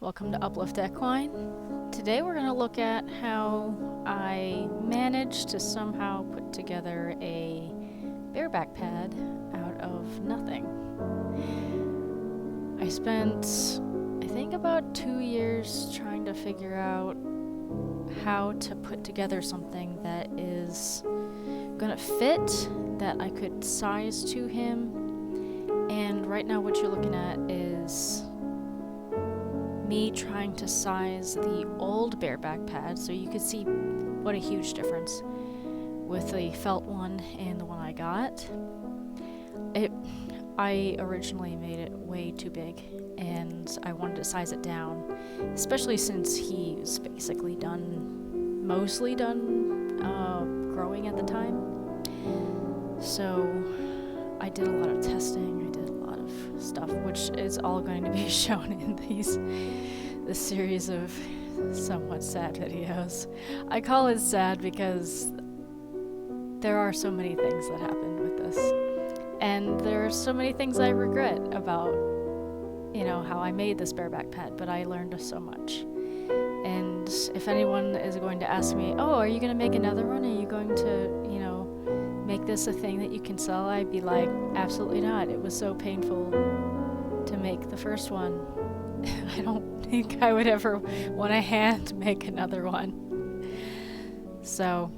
Welcome to Uplift Equine. Today we're going to look at how I managed to somehow put together a bareback pad out of nothing. I spent, I think, about 2 years trying to figure out how to put together something that is going to fit, that I could size to him. And right now what you're looking at is me trying to size the old bareback pad, so you can see what a huge difference with the felt one and the one I got. I originally made it way too big, and I wanted to size it down, especially since he was basically mostly done growing at the time. So I did a lot of testing, I did a lot of stuff, which is all going to be shown in this series of somewhat sad videos. I call it sad because there are so many things that happened with this, and there are so many things I regret about, how I made this bareback pad, but I learned so much. And if anyone is going to ask me, oh, are you going to make another one? Are you going to, make this a thing that you can sell? I'd be like, absolutely not. It was so painful to make the first one. I don't think I would ever want to hand make another one. So,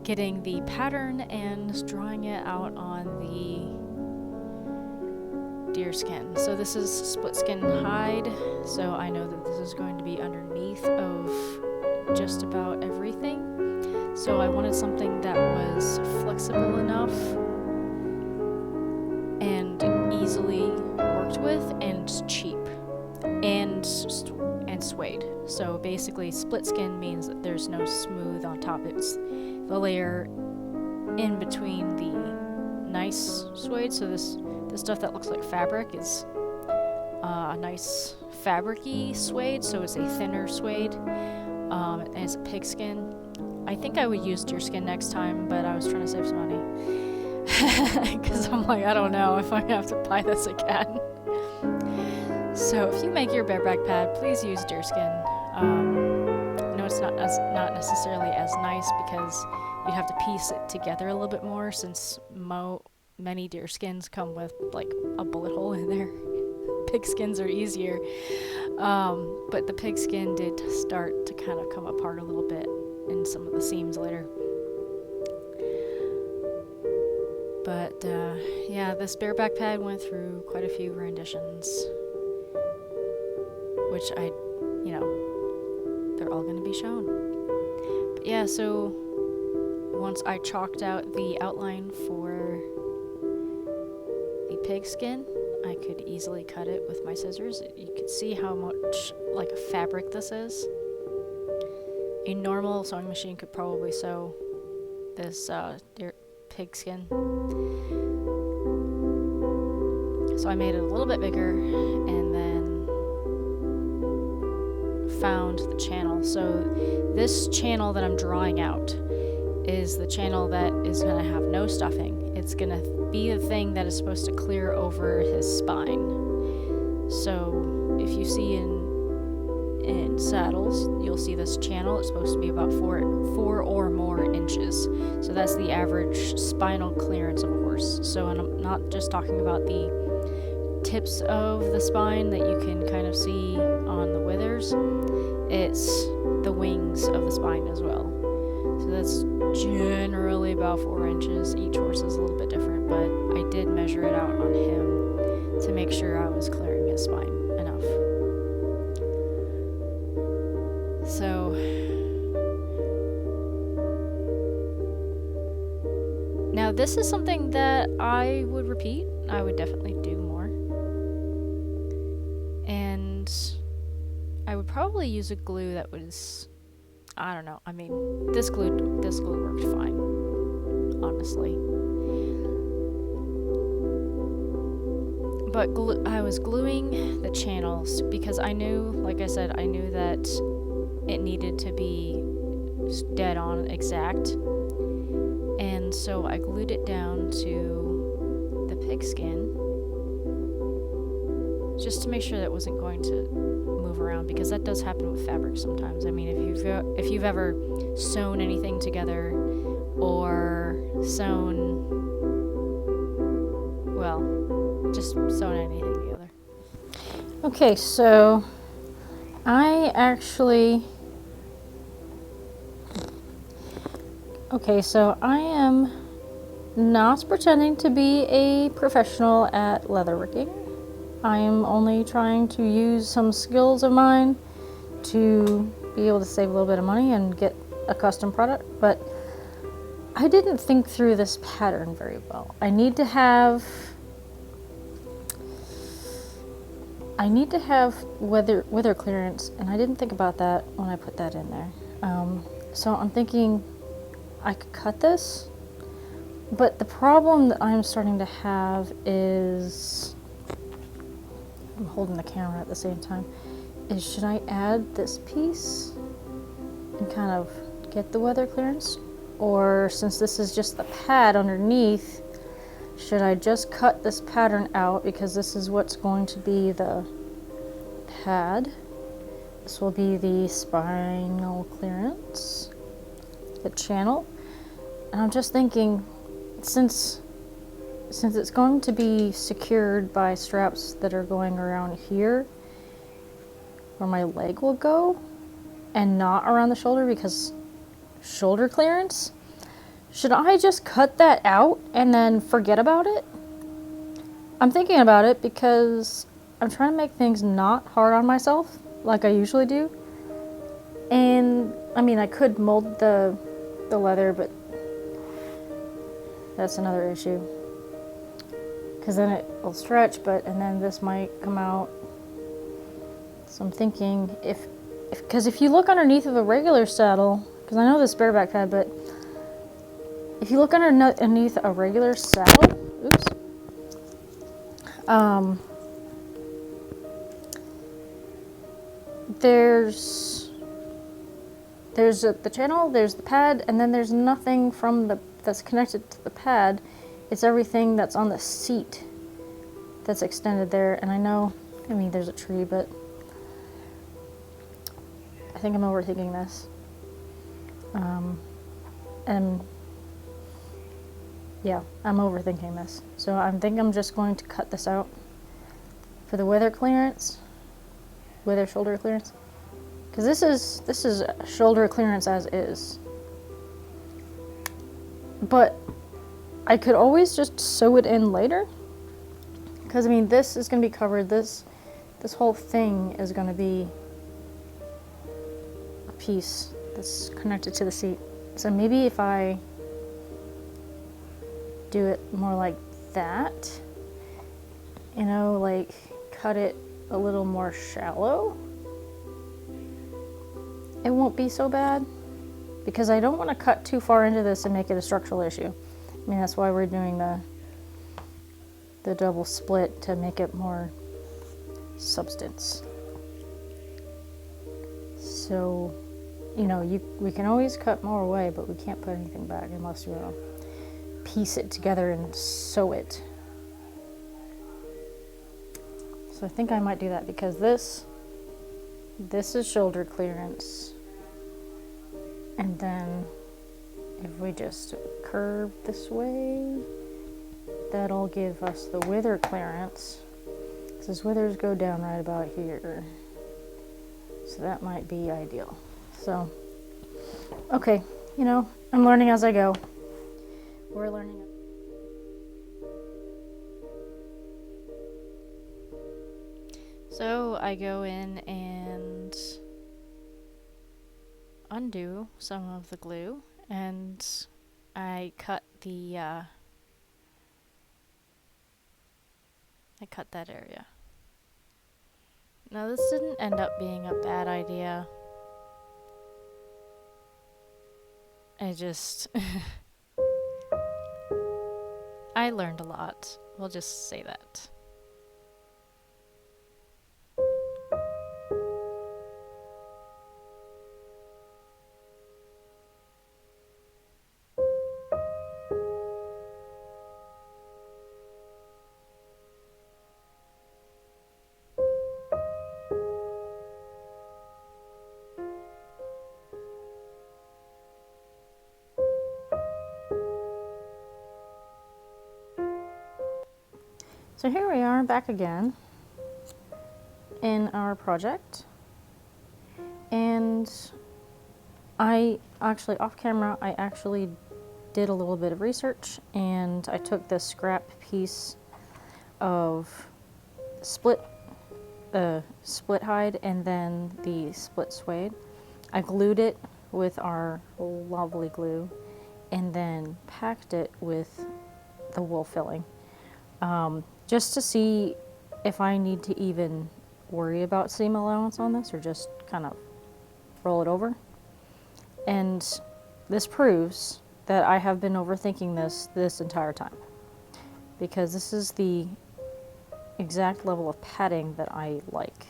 getting the pattern and drawing it out on the deer skin. So this is split skin hide, so I know that this is going to be underneath of just about everything. So I wanted something that was flexible enough and easily worked with and cheap and suede. So basically split skin means that there's no smooth on top. It's the layer in between the nice suede. So this stuff that looks like fabric is a nice fabric-y suede, so it's a thinner suede, and it's a pig skin. I think I would use deer skin next time, but I was trying to save some money. Because I'm like, I don't know if I'm going to have to buy this again. So if you make your bareback pad, please use deer skin. I know it's not necessarily as nice because you'd have to piece it together a little bit more, since many deer skins come with like a bullet hole in there. Pig skins are easier. But the pig skin did start to kind of come apart a little bit in some of the seams later. But yeah, this bareback pad went through quite a few renditions, which they're all going to be shown. But yeah, so once I chalked out the outline for the pig skin, I could easily cut it with my scissors. You could see how much like a fabric this is. A normal sewing machine could probably sew this pig skin. So I made it a little bit bigger and then found the channel. So this channel that I'm drawing out is the channel that is going to have no stuffing. It's going to be the thing that is supposed to clear over his spine. So if you see in saddles, you'll see this channel. It's supposed to be about 4 or more inches. So that's the average spinal clearance of a horse. So, and I'm not just talking about the tips of the spine that you can kind of see on the withers. It's the wings of the spine as well. So that's generally about 4 inches. Each horse is a little bit different, but I did measure it out on him to make sure I was clearing his spine enough. So now this is something that I would repeat. I would definitely do more. And I would probably use a glue that was, I don't know, I mean, this glue worked fine, honestly. But I was gluing the channels because I knew, like I said, I knew that it needed to be dead on exact. And so I glued it down to the pig skin. just to make sure that wasn't going to move around, because that does happen with fabric sometimes. I mean, if you've ever sewn anything together or sewn, well, just sewn anything together. Okay, so I am not pretending to be a professional at leatherworking. I am only trying to use some skills of mine to be able to save a little bit of money and get a custom product, but I didn't think through this pattern very well. I need to have weather clearance, and I didn't think about that when I put that in there. So I'm thinking I could cut this, but the problem that I'm starting to have is, I'm holding the camera at the same time, is should I add this piece and kind of get the weather clearance? Or since this is just the pad underneath, should I just cut this pattern out, because this is what's going to be the pad. This will be the spinal clearance, the channel. And I'm just thinking, since it's going to be secured by straps that are going around here, where my leg will go, and not around the shoulder because shoulder clearance, should I just cut that out and then forget about it? I'm thinking about it because I'm trying to make things not hard on myself like I usually do. And I mean, I could mold the leather, but that's another issue, because then it will stretch, and then this might come out. So I'm thinking, because if you look underneath of a regular saddle, because I know this bareback pad, but if you look underneath a regular saddle, there's the channel, there's the pad, and then there's nothing that's connected to the pad. It's everything that's on the seat that's extended there. And I mean, there's a tree, but I think I'm overthinking this. And yeah, I'm overthinking this. So I think I'm just going to cut this out for the weather shoulder clearance. Because this is shoulder clearance as is. But I could always just sew it in later. Because I mean, this is going to be covered. This whole thing is going to be a piece that's connected to the seat. So maybe if I do it more like that, like cut it a little more shallow, it won't be so bad, because I don't want to cut too far into this and make it a structural issue. I mean, that's why we're doing the double split, to make it more substance. So, we can always cut more away, but we can't put anything back unless you piece it together and sew it. So I think I might do that, because this is shoulder clearance. And then if we just curve this way, that'll give us the wither clearance. These withers go down right about here. So that might be ideal. So, okay, I'm learning as I go. We're learning. So I go in and undo some of the glue, and I cut that area. Now this didn't end up being a bad idea. I learned a lot. We'll just say that. So here we are back again in our project, and I actually, off camera, I actually did a little bit of research, and I took this scrap piece of split hide and then the split suede. I glued it with our lovely glue and then packed it with the wool filling, just to see if I need to even worry about seam allowance on this or just kind of roll it over. And this proves that I have been overthinking this entire time, because this is the exact level of padding that I like.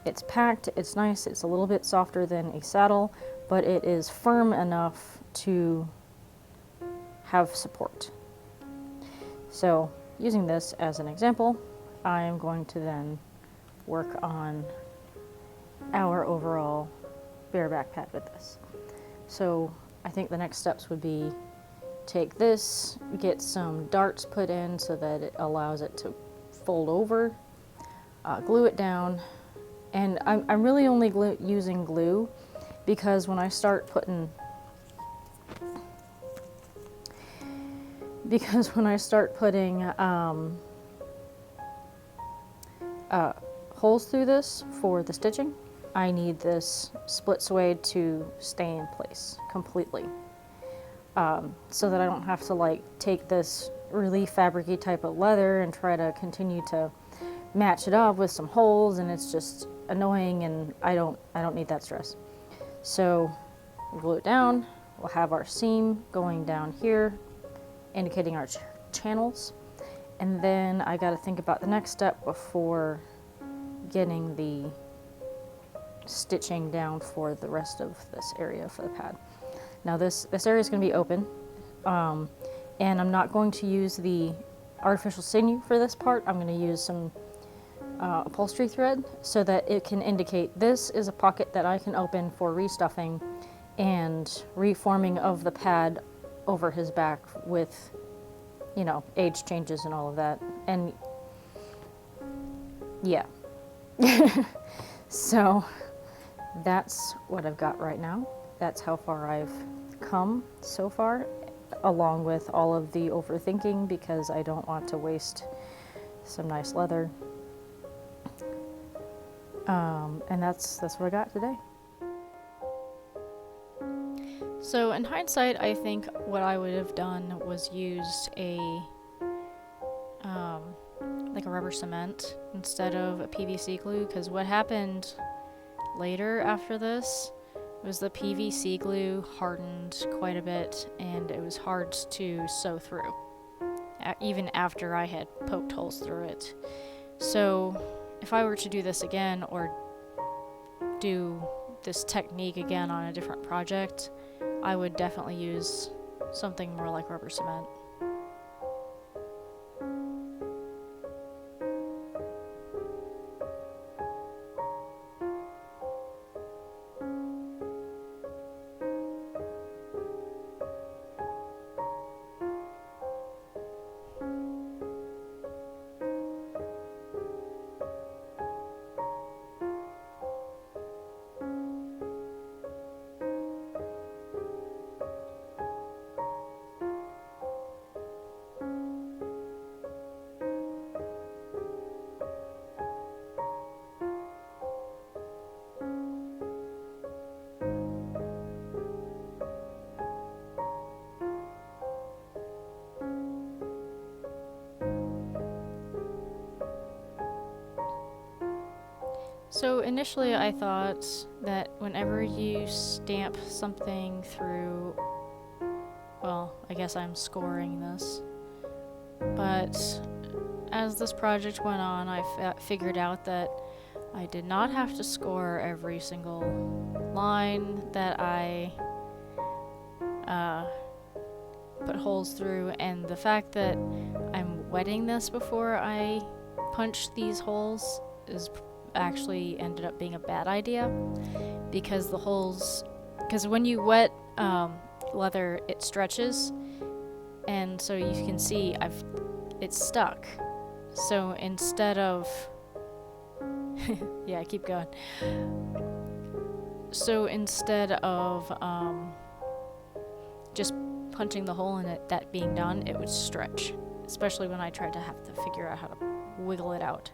It's packed, it's nice, it's a little bit softer than a saddle, but it is firm enough to have support. So, using this as an example, I am going to then work on our overall bareback pad with this. So, I think the next steps would be take this, get some darts put in so that it allows it to fold over, glue it down, and I'm really only using glue because when I start putting holes through this for the stitching, I need this split suede to stay in place completely, so that I don't have to like take this really fabricy type of leather and try to continue to match it up with some holes, and it's just annoying, and I don't need that stress. So we'll glue it down. We'll have our seam going down here, indicating our channels, and then I got to think about the next step before getting the stitching down for the rest of this area for the pad. Now this area is going to be open, and I'm not going to use the artificial sinew for this part. I'm going to use some upholstery thread so that it can indicate this is a pocket that I can open for restuffing and reforming of the pad over his back with, you know, age changes and all of that. And yeah. So that's what I've got right now. That's how far I've come so far, along with all of the overthinking, because I don't want to waste some nice leather. And that's what I got today. So in hindsight, I think what I would have done was used like a rubber cement instead of a PVC glue, because what happened later after this was the PVC glue hardened quite a bit and it was hard to sew through, even after I had poked holes through it. So if I were to do this again or do this technique again on a different project, I would definitely use something more like rubber cement. So initially I thought that whenever you stamp something through, well, I guess I'm scoring this, but as this project went on, I figured out that I did not have to score every single line that I put holes through, and the fact that I'm wetting this before I punch these holes is actually ended up being a bad idea, because when you wet leather, it stretches, and so you can see it's stuck. So instead of yeah, keep going. So instead of just punching the hole in it, that being done, it would stretch, especially when I tried to have to figure out how to wiggle it out.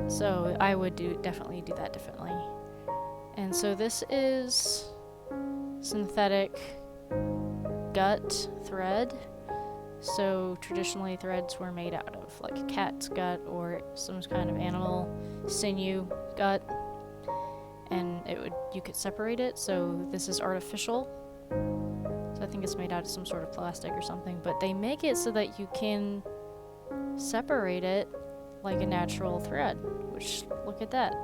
So I would definitely do that differently. And so this is synthetic gut thread. So traditionally threads were made out of like a cat's gut or some kind of animal sinew gut, and you could separate it. So this is artificial. So I think it's made out of some sort of plastic or something, but they make it so that you can separate it like a natural thread, which, look at that.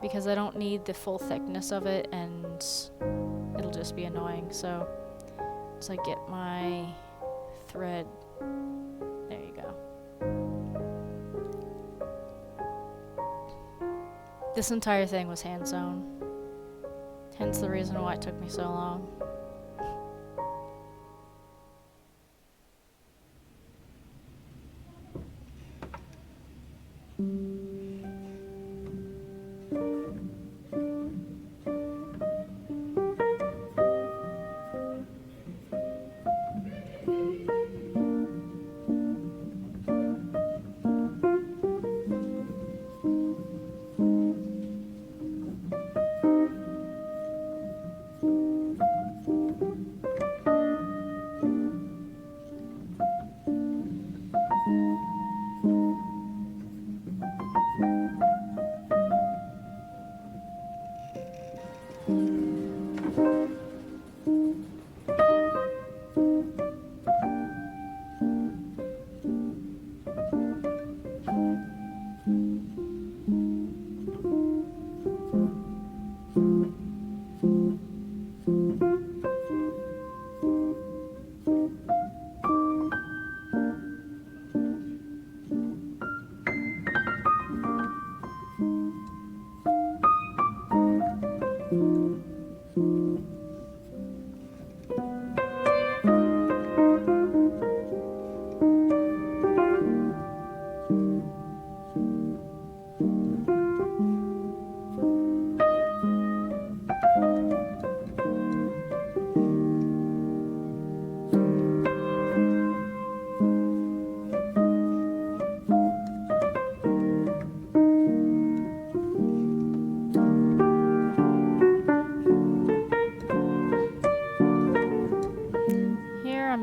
Because I don't need the full thickness of it and it'll just be annoying. So I get my thread. There you go. This entire thing was hand sewn. Hence the reason why it took me so long.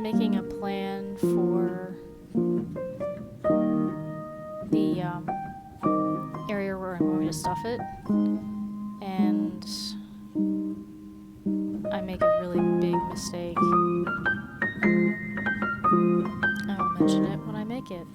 Making a plan for the area where I'm going to stuff it, and I make a really big mistake. I will mention it when I make it.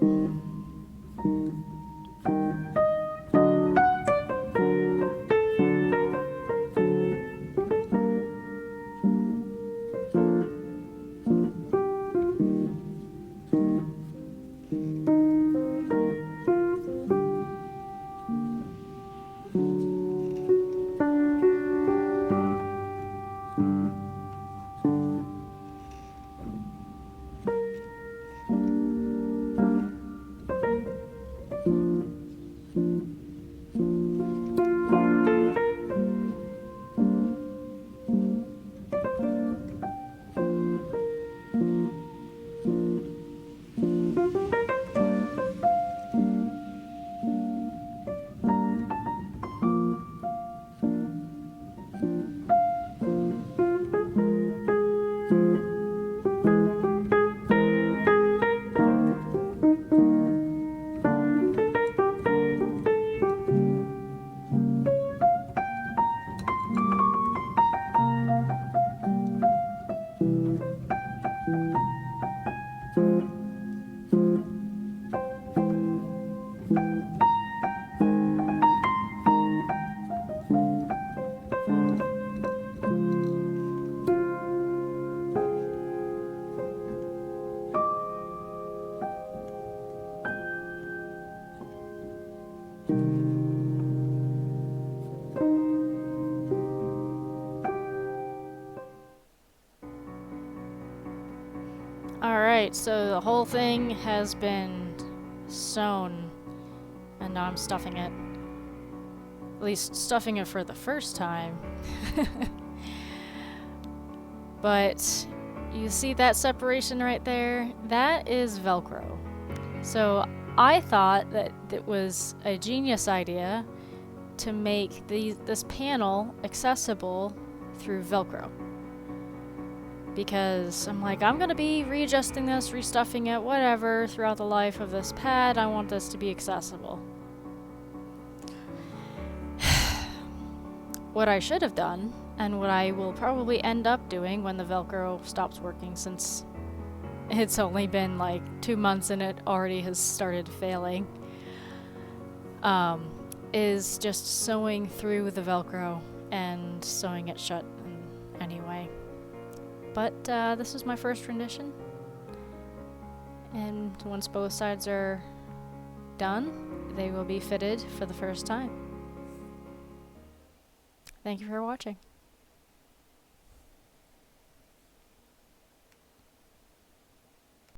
Alright, so the whole thing has been sewn, and now I'm stuffing it. At least stuffing it for the first time. But you see that separation right there? That is Velcro. So I thought that it was a genius idea to make this panel accessible through Velcro. Because I'm like, I'm gonna be readjusting this, restuffing it, whatever, throughout the life of this pad. I want this to be accessible. What I should have done, and what I will probably end up doing when the Velcro stops working, since it's only been like 2 months and it already has started failing, is just sewing through the Velcro and sewing it shut anyway. But this is my first rendition, and once both sides are done, they will be fitted for the first time. Thank you for watching.